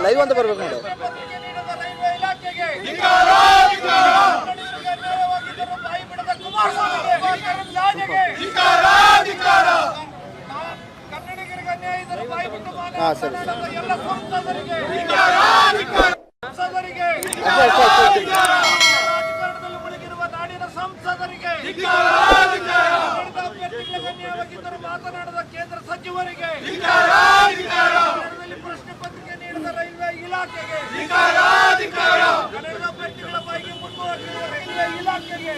Live ಅಂತ ಬರ್ಬೇಕು ನೋಡಿ. ಹಾಂ ಸರಿ ಮಾತನಾಡದ ಕೇಂದ್ರ ಸಚಿವರಿಗೆ, ಪ್ರಶ್ನೆ ಪತ್ರಿಕೆ ನೀಡಿದ ರೈಲ್ವೆ ಇಲಾಖೆಗೆ, ಕನ್ನಡದ ಅಭ್ಯರ್ಥಿಗಳ ಬಾಯಿಗೆ ಮುಟ್ಟುವ ರೈಲ್ವೆ ಇಲಾಖೆಗೆ,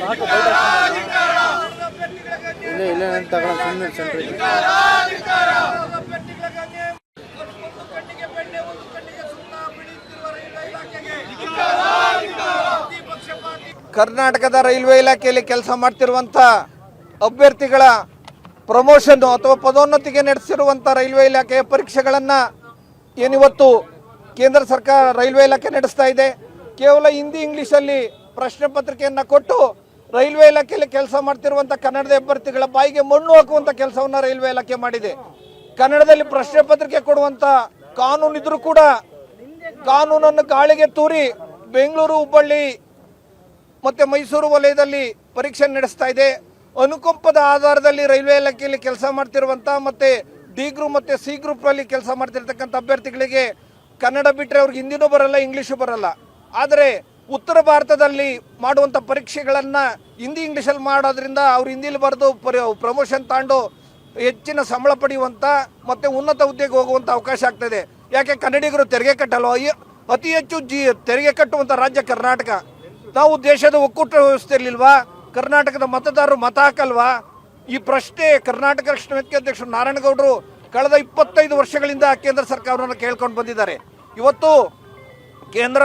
ಕಣ್ಣಿಗೆ ಬೆಣ್ಣೆ ಒಂದು ಕಣ್ಣಿಗೆ ಸುಣ್ಣ ಬಿಡುತ್ತಿರುವ ರೈಲ್ವೆ ಇಲಾಖೆಗೆ, ಕರ್ನಾಟಕದ ರೈಲ್ವೆ ಇಲಾಖೆಯಲ್ಲಿ ಕೆಲಸ ಮಾಡ್ತಿರುವಂಥ ಅಭ್ಯರ್ಥಿಗಳ ಪ್ರಮೋಷನ್ ಅಥವಾ ಪದೋನ್ನತಿಗೆ ನಡೆಸಿರುವಂಥ ರೈಲ್ವೆ ಇಲಾಖೆಯ ಪರೀಕ್ಷೆಗಳನ್ನು ಏನಿವತ್ತು ಕೇಂದ್ರ ಸರ್ಕಾರ ರೈಲ್ವೆ ಇಲಾಖೆ ನಡೆಸ್ತಾ ಇದೆ. ಕೇವಲ ಹಿಂದಿ ಇಂಗ್ಲೀಷಲ್ಲಿ ಪ್ರಶ್ನೆ ಪತ್ರಿಕೆಯನ್ನು ಕೊಟ್ಟು ರೈಲ್ವೆ ಇಲಾಖೆಯಲ್ಲಿ ಕೆಲಸ ಮಾಡ್ತಿರುವಂಥ ಕನ್ನಡದ ಅಭ್ಯರ್ಥಿಗಳ ಬಾಯಿಗೆ ಮಣ್ಣು ಹಾಕುವಂಥ ಕೆಲಸವನ್ನು ರೈಲ್ವೆ ಇಲಾಖೆ ಮಾಡಿದೆ. ಕನ್ನಡದಲ್ಲಿ ಪ್ರಶ್ನೆ ಪತ್ರಿಕೆ ಕೊಡುವಂಥ ಕಾನೂನು ಇದ್ರೂ ಕೂಡ ಕಾನೂನನ್ನು ಗಾಳಿಗೆ ತೂರಿ ಬೆಂಗಳೂರು, ಹುಬ್ಬಳ್ಳಿ ಮತ್ತು ಮೈಸೂರು ವಲಯದಲ್ಲಿ ಪರೀಕ್ಷೆ ನಡೆಸ್ತಾ ಇದೆ. ಅನುಕಂಪದ ಆಧಾರದಲ್ಲಿ ರೈಲ್ವೆ ಇಲಾಖೆಯಲ್ಲಿ ಕೆಲಸ ಮಾಡ್ತಿರುವಂಥ ಮತ್ತು ಡಿ ಗ್ರೂಪ್ ಮತ್ತು ಸಿ ಗ್ರೂಪಲ್ಲಿ ಕೆಲಸ ಮಾಡ್ತಿರ್ತಕ್ಕಂಥ ಅಭ್ಯರ್ಥಿಗಳಿಗೆ ಕನ್ನಡ ಬಿಟ್ಟರೆ ಅವ್ರಿಗೆ ಹಿಂದಿನೂ ಬರಲ್ಲ, ಇಂಗ್ಲೀಷು ಬರಲ್ಲ. ಆದರೆ ಉತ್ತರ ಭಾರತದಲ್ಲಿ ಮಾಡುವಂಥ ಪರೀಕ್ಷೆಗಳನ್ನು ಹಿಂದಿ ಇಂಗ್ಲೀಷಲ್ಲಿ ಮಾಡೋದ್ರಿಂದ ಅವ್ರು ಹಿಂದಿಲಿ ಬರೆದು ಪ್ರಮೋಷನ್ ತಗೊಂಡು ಹೆಚ್ಚಿನ ಸಂಬಳ ಪಡೆಯುವಂಥ ಮತ್ತು ಉನ್ನತ ಹುದ್ದೆಗೆ ಹೋಗುವಂಥ ಅವಕಾಶ ಆಗ್ತಾಯಿದೆ. ಯಾಕೆ ಕನ್ನಡಿಗರು ತೆರಿಗೆ ಕಟ್ಟಲ್ವ? ಅತಿ ಹೆಚ್ಚು ತೆರಿಗೆ ಕಟ್ಟುವಂಥ ರಾಜ್ಯ ಕರ್ನಾಟಕ. ನಾವು ದೇಶದ ಒಕ್ಕೂಟ ವ್ಯವಸ್ಥೆಯಲ್ಲಿಲ್ವಾ? ಕರ್ನಾಟಕದ ಮತದಾರರು ಮತ ಹಾಕಲ್ವಾ? ಈ ಪ್ರಶ್ನೆ ಕರ್ನಾಟಕ ರಕ್ಷಣಾ ವೇದಿಕೆ ಅಧ್ಯಕ್ಷರು ನಾರಾಯಣಗೌಡರು ಕಳೆದ 25 ವರ್ಷಗಳಿಂದ ಕೇಂದ್ರ ಸರ್ಕಾರವನ್ನು ಕೇಳ್ಕೊಂಡು ಬಂದಿದ್ದಾರೆ. ಇವತ್ತು ಕೇಂದ್ರ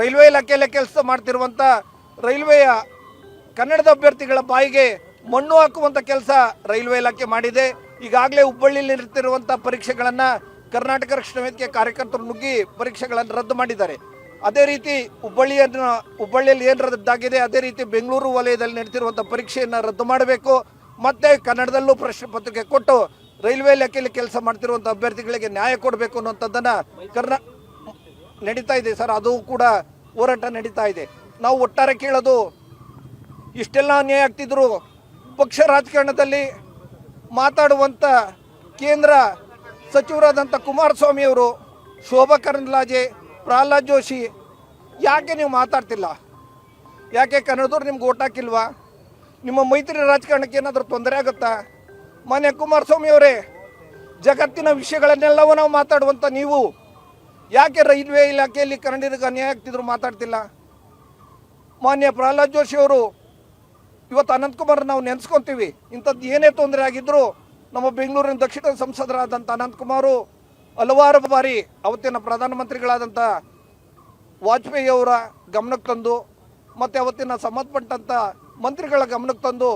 ರೈಲ್ವೆ ಇಲಾಖೆಯಲ್ಲೇ ಕೆಲಸ ಮಾಡ್ತಿರುವಂಥ ರೈಲ್ವೆಯ ಕನ್ನಡದ ಅಭ್ಯರ್ಥಿಗಳ ಬಾಯಿಗೆ ಮಣ್ಣು ಹಾಕುವಂಥ ಕೆಲಸ ರೈಲ್ವೆ ಇಲಾಖೆ ಮಾಡಿದೆ. ಈಗಾಗಲೇ ಹುಬ್ಬಳ್ಳಿಯಲ್ಲಿ ಇರ್ತಿರುವಂಥ ಪರೀಕ್ಷೆಗಳನ್ನು ಕರ್ನಾಟಕ ರಕ್ಷಣಾ ವೇದಿಕೆ ಕಾರ್ಯಕರ್ತರು ನುಗ್ಗಿ ಪರೀಕ್ಷೆಗಳನ್ನು ರದ್ದು ಮಾಡಿದ್ದಾರೆ. ಅದೇ ರೀತಿ ಹುಬ್ಬಳ್ಳಿಯಲ್ಲಿ ಏನು ರದ್ದಾಗಿದೆ ಅದೇ ರೀತಿ ಬೆಂಗಳೂರು ವಲಯದಲ್ಲಿ ನಡೆತಿರುವಂಥ ಪರೀಕ್ಷೆಯನ್ನು ರದ್ದು ಮಾಡಬೇಕು. ಮತ್ತು ಕನ್ನಡದಲ್ಲೂ ಪ್ರಶ್ನೆ ಪತ್ರಿಕೆ ಕೊಟ್ಟು ರೈಲ್ವೆ ಇಲಾಖೆಯಲ್ಲಿ ಕೆಲಸ ಮಾಡ್ತಿರುವಂಥ ಅಭ್ಯರ್ಥಿಗಳಿಗೆ ನ್ಯಾಯ ಕೊಡಬೇಕು ಅನ್ನೋಂಥದ್ದನ್ನು ನಡೀತಾ ಇದೆ ಸರ್. ಅದು ಕೂಡ ಹೋರಾಟ ನಡೀತಾ ಇದೆ. ನಾವು ಒಟ್ಟಾರೆ ಕೇಳೋದು, ಇಷ್ಟೆಲ್ಲ ಅನ್ಯಾಯ ಆಗ್ತಿದ್ರು ಪಕ್ಷ ರಾಜಕಾರಣದಲ್ಲಿ ಮಾತಾಡುವಂಥ ಕೇಂದ್ರ ಸಚಿವರಾದಂಥ ಕುಮಾರಸ್ವಾಮಿಯವರು, ಶೋಭಾ ಕರಂದ್ಲಾಜೆ, ಪ್ರಹ್ಲಾದ್ ಜೋಶಿ ಯಾಕೆ ನೀವು ಮಾತಾಡ್ತಿಲ್ಲ? ಯಾಕೆ ಕನ್ನಡದವ್ರು ನಿಮ್ಗೆ ಓಟ್ ಹಾಕಿಲ್ವಾ? ನಿಮ್ಮ ಮೈತ್ರಿ ರಾಜಕಾರಣಕ್ಕೆ ಏನಾದರೂ ತೊಂದರೆ ಆಗುತ್ತಾ? ಮಾನ್ಯ ಕುಮಾರಸ್ವಾಮಿ ಅವರೇ, ಜಗತ್ತಿನ ವಿಷಯಗಳನ್ನೆಲ್ಲವೂ ನಾವು ಮಾತಾಡುವಂಥ ನೀವು ಯಾಕೆ ರೈಲ್ವೆ ಇಲಾಖೆಯಲ್ಲಿ ಕನ್ನಡಿಗರಿಗೆ ಅನ್ಯಾಯ ಆಗ್ತಿದ್ರು ಮಾತಾಡ್ತಿಲ್ಲ? ಮಾನ್ಯ ಪ್ರಹ್ಲಾದ್ ಜೋಶಿ ಅವರು, ಇವತ್ತು ಅನಂತಕುಮಾರ್ ನಾವು ನೆನೆಸ್ಕೊತೀವಿ. ಇಂಥದ್ದು ಏನೇ ತೊಂದರೆ ಆಗಿದ್ದರೂ ನಮ್ಮ ಬೆಂಗಳೂರಿನ ದಕ್ಷಿಣ ಸಂಸದರಾದಂಥ ಅನಂತಕುಮಾರು ಹಲವಾರು ಬಾರಿ ಅವತ್ತಿನ ಪ್ರಧಾನಮಂತ್ರಿಗಳಾದಂಥ ವಾಜಪೇಯಿ ಅವರ ಗಮನಕ್ಕೆ ತಂದು ಮತ್ತು ಅವತ್ತಿನ ಸಂಬಂಧಪಟ್ಟಂಥ ಮಂತ್ರಿಗಳ ಗಮನಕ್ಕೆ ತಂದು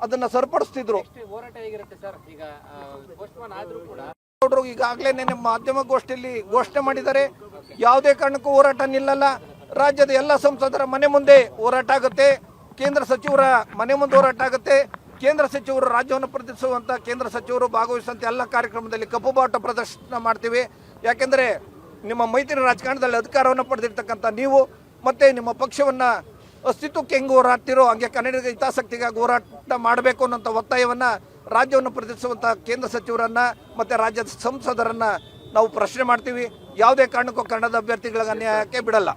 ಅದನ್ನು ಸರಿಪಡಿಸ್ತಿದ್ರು. ಗೌಡರು ಈಗಾಗಲೇ ನಿಮ್ಮ ಮಾಧ್ಯಮ ಗೋಷ್ಠಿಯಲ್ಲಿ ಘೋಷಣೆ ಮಾಡಿದ್ದಾರೆ, ಯಾವುದೇ ಕಾರಣಕ್ಕೂ ಹೋರಾಟ ನಿಲ್ಲಲ್ಲ. ರಾಜ್ಯದ ಎಲ್ಲ ಸಂಸದರ ಮನೆ ಮುಂದೆ ಹೋರಾಟ ಆಗುತ್ತೆ, ಕೇಂದ್ರ ಸಚಿವರ ಮನೆ ಮುಂದೆ ಹೋರಾಟ ಆಗುತ್ತೆ. ಕೇಂದ್ರ ಸಚಿವರು, ರಾಜ್ಯವನ್ನು ಪ್ರತಿನಿಧಿಸುವಂಥ ಕೇಂದ್ರ ಸಚಿವರು ಭಾಗವಹಿಸುವಂಥ ಎಲ್ಲ ಕಾರ್ಯಕ್ರಮದಲ್ಲಿ ಕಪ್ಪು ಬಾವುಟ ಪ್ರದರ್ಶನ ಮಾಡ್ತೀವಿ. ಯಾಕೆಂದರೆ ನಿಮ್ಮ ಮೈತ್ರಿ ರಾಜಕಾರಣದಲ್ಲಿ ಅಧಿಕಾರವನ್ನು ಪಡೆದಿರ್ತಕ್ಕಂಥ ನೀವು ಮತ್ತು ನಿಮ್ಮ ಪಕ್ಷವನ್ನು ಅಸ್ತಿತ್ವಕ್ಕೆ ಹೆಂಗೆ ಹೋರಾಡ್ತಿರೋ ಹಂಗೆ ಕನ್ನಡಿಗರ ಹಿತಾಸಕ್ತಿಗಾಗಿ ಹೋರಾಟ ಮಾಡಬೇಕು ಅನ್ನೋಂಥ ಒತ್ತಾಯವನ್ನು ರಾಜ್ಯವನ್ನು ಪ್ರತಿನಿಧಿಸುವಂಥ ಕೇಂದ್ರ ಸಚಿವರನ್ನು ಮತ್ತು ರಾಜ್ಯದ ಸಂಸದರನ್ನು ನಾವು ಪ್ರಶ್ನೆ ಮಾಡ್ತೀವಿ. ಯಾವುದೇ ಕಾರಣಕ್ಕೂ ಕನ್ನಡದ ಅಭ್ಯರ್ಥಿಗಳಿಗೆ ಅನ್ಯಾಯಕ್ಕೆ ಬಿಡಲ್ಲ.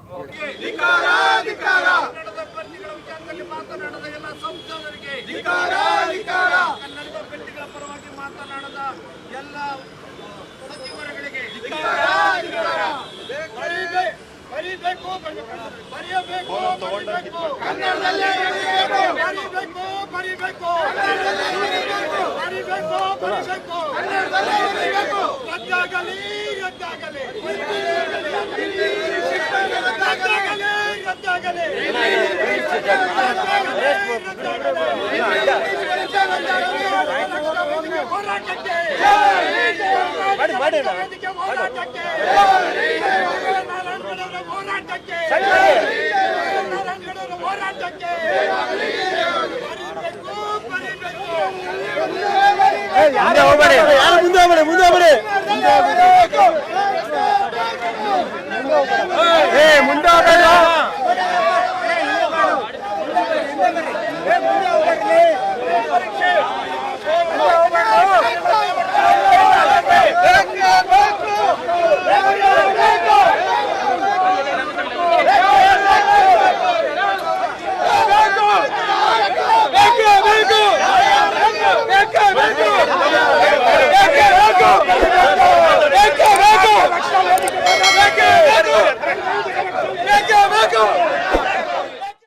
ಮುಂದೆ